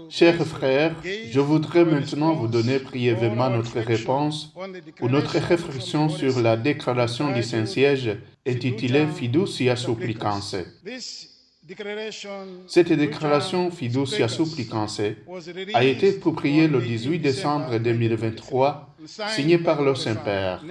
Chers frères, je voudrais maintenant vous donner brièvement notre réponse ou notre réflexion sur la déclaration du Saint-Siège intitulée Fiducia Supplicans. Cette déclaration Fiducia Supplicans a été publiée le 18 décembre 2023, signée par le Saint-Père.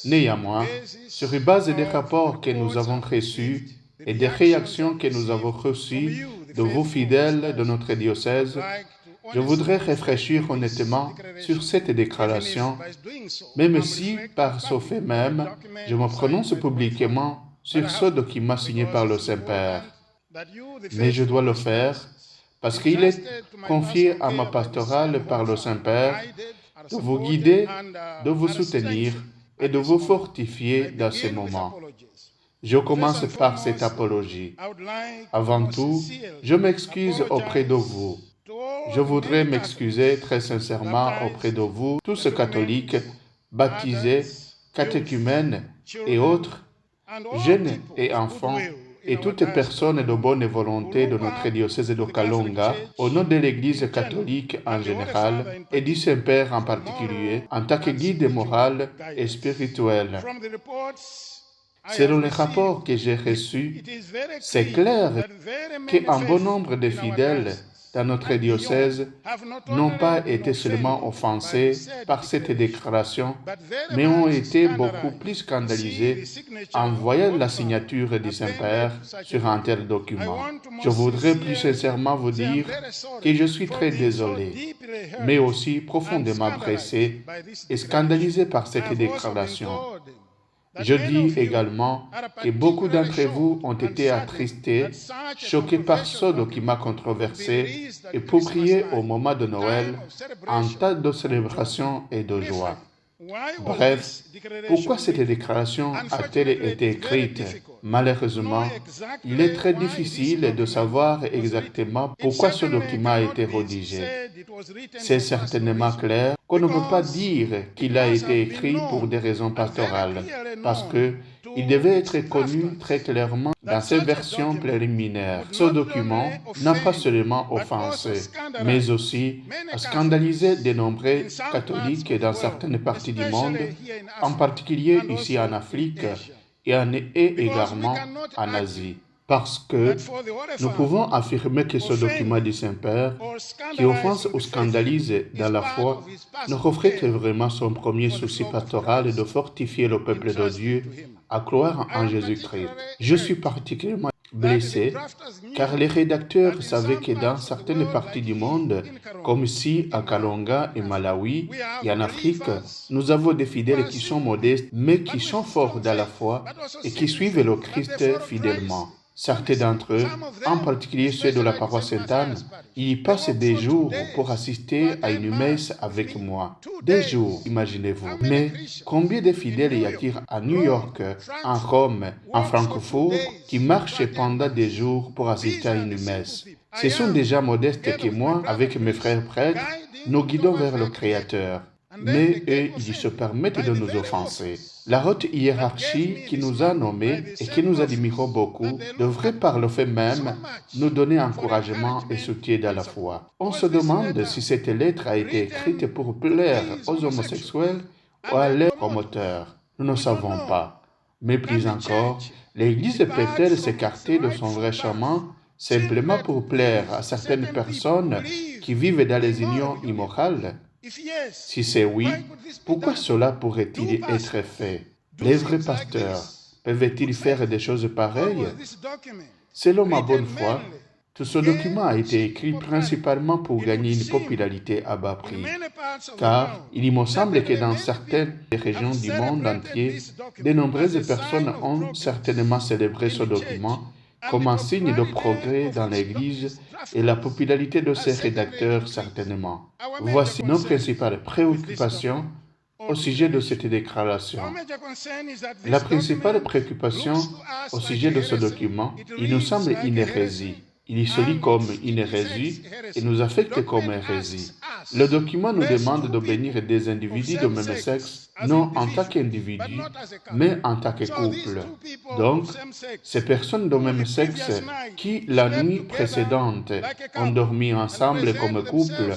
Néanmoins, sur base des rapports que nous avons reçus et des réactions que nous avons reçues de vous fidèles de notre diocèse, je voudrais réfléchir honnêtement sur cette déclaration, même si, par ce fait même, je me prononce publiquement sur ce document signé par le Saint-Père. Mais je dois le faire parce qu'il est confié à ma pastorale par le Saint-Père de vous guider, de vous soutenir et de vous fortifier dans ces moments. Je commence par cette apologie. Avant tout, je m'excuse auprès de vous. Je voudrais m'excuser très sincèrement auprès de vous, tous catholiques, baptisés, catéchumènes et autres, jeunes et enfants, et toutes personnes de bonne volonté de notre diocèse de Kalonga, au nom de l'Église catholique en général et du Saint-Père en particulier, en tant que guide moral et spirituel. Selon les rapports que j'ai reçus, c'est clair qu'un bon nombre de fidèles dans notre diocèse n'ont pas été seulement offensés par cette déclaration, mais ont été beaucoup plus scandalisés en voyant la signature du Saint-Père sur un tel document. Je voudrais plus sincèrement vous dire que je suis très désolé, mais aussi profondément pressé et scandalisé par cette déclaration. Je dis également que beaucoup d'entre vous ont été attristés, choqués par ce document controversé et publié au moment de Noël en temps de célébration et de joie. Bref, pourquoi cette déclaration a-t-elle été écrite? Malheureusement, il est très difficile de savoir exactement pourquoi ce document a été rédigé. C'est certainement clair qu'on ne peut pas dire qu'il a été écrit pour des raisons pastorales, parce qu'il devait être connu très clairement dans ses versions préliminaires. Ce document n'a pas seulement offensé, mais aussi scandalisé de nombreux catholiques dans certaines parties du monde, en particulier ici en Afrique et également en Asie. Parce que nous pouvons affirmer que ce document du Saint-Père, qui offense ou scandalise dans la foi, ne reflète vraiment son premier souci pastoral de fortifier le peuple de Dieu à croire en Jésus-Christ. Je suis particulièrement blessé, car les rédacteurs savaient que dans certaines parties du monde, comme ici à Kalonga et Malawi et en Afrique, nous avons des fidèles qui sont modestes, mais qui sont forts dans la foi et qui suivent le Christ fidèlement. Certains d'entre eux, en particulier ceux de la paroisse Sainte-Anne, y passent des jours pour assister à une messe avec moi. Des jours, imaginez-vous. Mais combien de fidèles y a-t-il à New York, en Rome, en Francfort, qui marchent pendant des jours pour assister à une messe? Ce sont des gens modestes que moi, avec mes frères prêtres, nous guidons vers le Créateur. Mais eux, ils se permettent de nous offenser. La haute hiérarchie qui nous a nommés et qui nous admirons beaucoup devrait par le fait même nous donner encouragement et soutien dans la foi. On se demande si cette lettre a été écrite pour plaire aux homosexuels ou à leurs promoteurs. Nous ne savons pas. Mais plus encore, l'Église peut-elle s'écarter de son vrai chemin simplement pour plaire à certaines personnes qui vivent dans les unions immorales? Si c'est oui, pourquoi cela pourrait-il être fait? Les vrais pasteurs peuvent-ils faire des choses pareilles? Selon ma bonne foi, tout ce document a été écrit principalement pour gagner une popularité à bas prix, car il me semble que dans certaines régions du monde entier, de nombreuses personnes ont certainement célébré ce document comme un signe de progrès dans l'Église et la popularité de ses rédacteurs certainement. Voici nos principales préoccupations au sujet de cette déclaration. La principale préoccupation au sujet de ce document, il nous semble une hérésie. Il se lit comme une hérésie et nous affecte comme hérésie. Le document nous demande de bénir des individus de même sexe, non en tant qu'individus, mais en tant que couple. Donc, ces personnes de même sexe qui, la nuit précédente, ont dormi ensemble comme couple,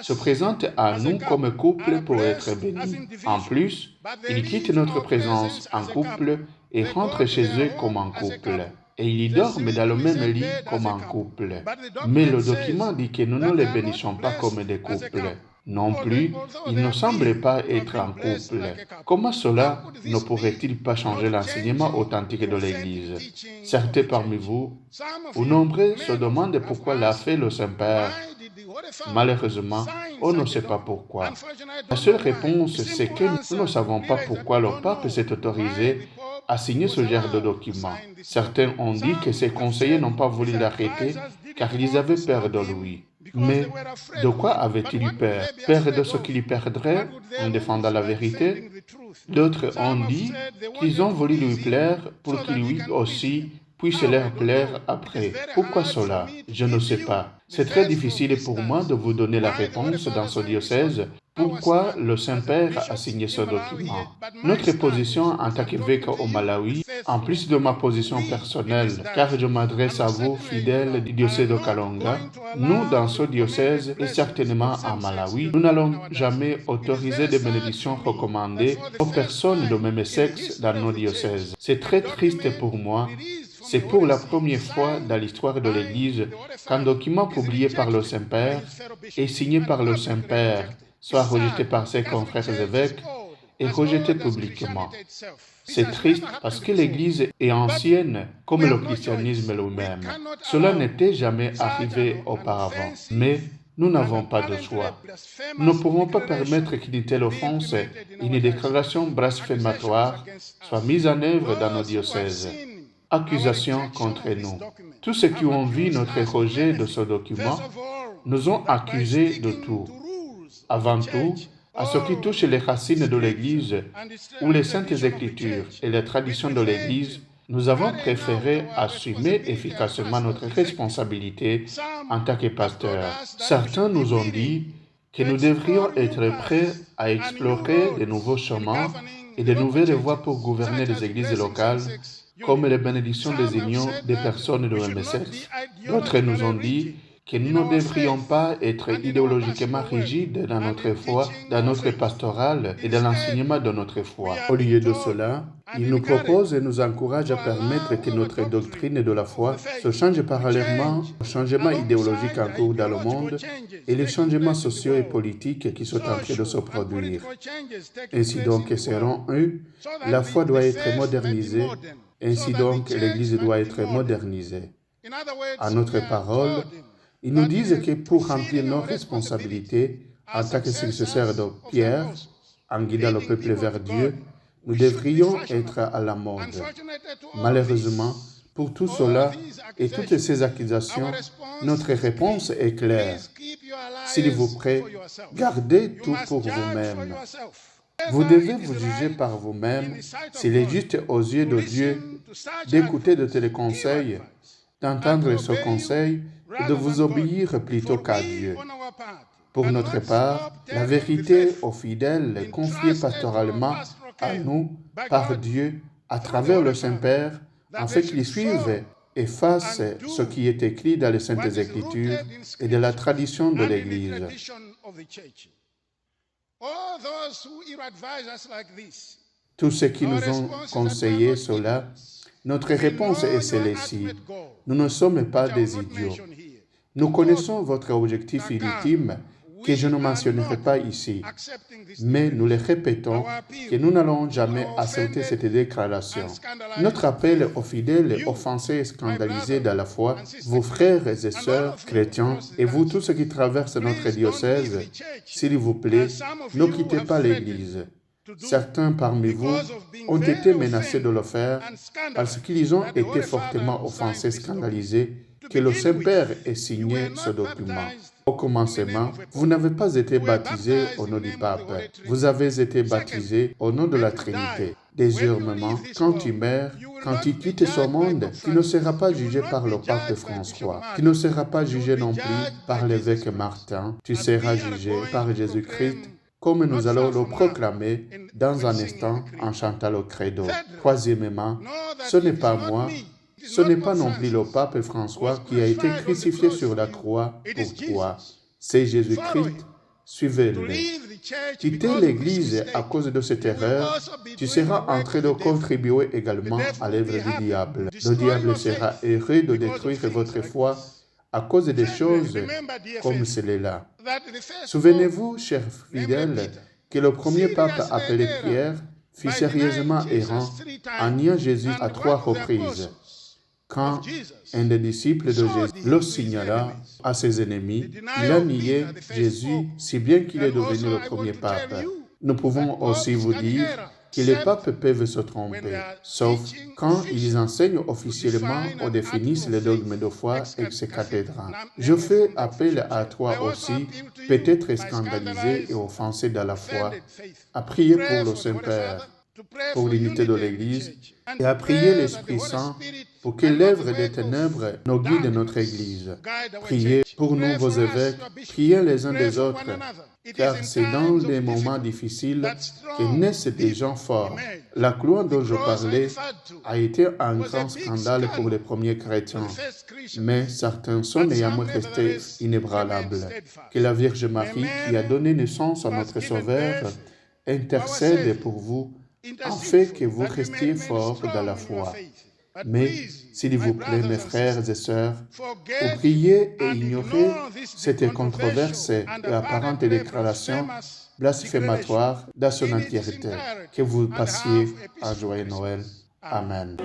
se présentent à nous comme couple pour être bénis. En plus, ils quittent notre présence en couple et rentrent chez eux comme en couple. Et ils y dorment dans le même lit comme un couple. Mais le document dit que nous ne les bénissons pas comme des couples. Non plus, ils ne semblent pas être en couple. Comment cela ne pourrait-il pas changer l'enseignement authentique de l'Église? Certains parmi vous, ou nombreux, se demandent pourquoi l'a fait le Saint-Père. Malheureusement, on ne sait pas pourquoi. La seule réponse, c'est que nous ne savons pas pourquoi le pape s'est autorisé à signer ce genre de document. Certains ont dit que ses conseillers n'ont pas voulu l'arrêter car ils avaient peur de lui. Mais de quoi avait-il eu peur? Peur de ce qu'il y perdrait en défendant la vérité? D'autres ont dit qu'ils ont voulu lui plaire pour qu'il lui aussi puisse leur plaire après. Pourquoi cela? Je ne sais pas. C'est très difficile pour moi de vous donner la réponse dans ce diocèse. Pourquoi le Saint-Père a signé ce document? Notre position en tant qu'évêque au Malawi, en plus de ma position personnelle, car je m'adresse à vous, fidèles du diocèse de Kalonga, nous, dans ce diocèse et certainement en Malawi, nous n'allons jamais autoriser des bénédictions recommandées aux personnes de même sexe dans nos diocèses. C'est très triste pour moi. C'est pour la première fois dans l'histoire de l'Église qu'un document publié par le Saint-Père et signé par le Saint-Père soit rejeté par ses confrères évêques et rejeté publiquement. C'est triste parce que l'Église est ancienne comme le christianisme lui-même. Cela n'était jamais arrivé auparavant, mais nous n'avons pas de choix. Nous ne pouvons pas permettre qu'une telle offense, une déclaration blasphématoire, soit mise en œuvre dans nos diocèses. Accusations contre nous. Tous ceux qui ont vu notre rejet de ce document nous ont accusés de tout. Avant tout, à ce qui touche les racines de l'Église ou les saintes écritures et les traditions de l'Église, nous avons préféré assumer efficacement notre responsabilité en tant que pasteurs. Certains nous ont dit que nous devrions être prêts à explorer de nouveaux chemins et de nouvelles voies pour gouverner les églises locales, comme les bénédictions désignant des personnes de même sexe. D'autres nous ont dit que nous ne devrions pas être idéologiquement rigides dans notre foi, dans notre pastoral et dans l'enseignement de notre foi. Au lieu de cela, il nous propose et nous encourage à permettre que notre doctrine de la foi se change parallèlement aux changements idéologiques en cours dans le monde et les changements sociaux et politiques qui sont en train de se produire. Ainsi donc, selon eux, la foi doit être modernisée. Ainsi donc, l'Église doit être modernisée. En notre parole, ils nous disent que pour remplir nos responsabilités en tant que successeurs de Pierre, en guidant le peuple vers Dieu, nous devrions être à la mode. Malheureusement, pour tout cela et toutes ces accusations, notre réponse est claire. S'il vous plaît, gardez tout pour vous-même. Vous devez vous juger par vous-même s'il est juste aux yeux de Dieu d'écouter de tels conseils, d'entendre ce conseil et de vous obéir plutôt qu'à Dieu. Pour notre part, la vérité aux fidèles confiée pastoralement à nous par Dieu à travers le Saint-Père, afin qu'ils suivent et fassent ce qui est écrit dans les Saintes Écritures et de la tradition de l'Église. Tous ceux qui nous ont conseillé cela, notre réponse est celle-ci. Nous ne sommes pas des idiots. Nous connaissons votre objectif ultime que je ne mentionnerai pas ici, mais nous le répétons que nous n'allons jamais accepter cette déclaration. Notre appel aux fidèles offensés et scandalisés dans la foi, vos frères et sœurs chrétiens et vous tous ceux qui traversent notre diocèse, s'il vous plaît, ne quittez pas l'Église. Certains parmi vous ont été menacés de le faire parce qu'ils ont été fortement offensés, scandalisés, que le Saint-Père ait signé ce document. Au commencement, vous n'avez pas été baptisé au nom du pape. Vous avez été baptisé au nom de la Trinité. Désormais, quand tu meurs, quand tu quittes ce monde, tu ne seras pas jugé par le pape François. Tu ne seras pas jugé non plus par l'évêque Martin. Tu seras jugé par Jésus-Christ, comme nous allons le proclamer dans un instant en chantant le credo. Troisièmement, ce n'est pas moi, ce n'est pas non plus le pape François qui a été crucifié sur la croix pour toi. C'est Jésus-Christ. Suivez-le. Quitter l'Église à cause de cette erreur, tu seras en train de contribuer également à l'œuvre du diable. Le diable sera heureux de détruire votre foi à cause des choses comme celle-là. Souvenez-vous, chers fidèles, que le premier pape appelé Pierre fut sérieusement errant en niant Jésus à 3 reprises. Quand un des disciples de Jésus le signala à ses ennemis, il a nié Jésus si bien qu'il est devenu le premier pape. Nous pouvons aussi vous dire que les papes peuvent se tromper, sauf quand ils enseignent officiellement ou définissent les dogmes de foi ex cathedra. Je fais appel à toi aussi, peut-être scandalisé et offensé dans la foi, à prier pour le Saint-Père, pour l'unité de l'Église, et à prier l'Esprit Saint pour que l'œuvre des ténèbres nous guide notre Église. Priez pour nous, vos évêques, priez les uns des autres, car c'est dans les moments difficiles que naissent des gens forts. La loi dont je parlais a été un grand scandale pour les premiers chrétiens, mais certains sont néanmoins restés inébranlables. Que la Vierge Marie, qui a donné naissance à notre Sauveur, intercède pour vous, afin que vous restiez forts dans la foi. Mais, s'il vous plaît, mes frères et sœurs, oubliez et ignorez cette controverse et apparente déclaration blasphématoire dans son entièreté. Que vous passiez un joyeux Noël. Amen.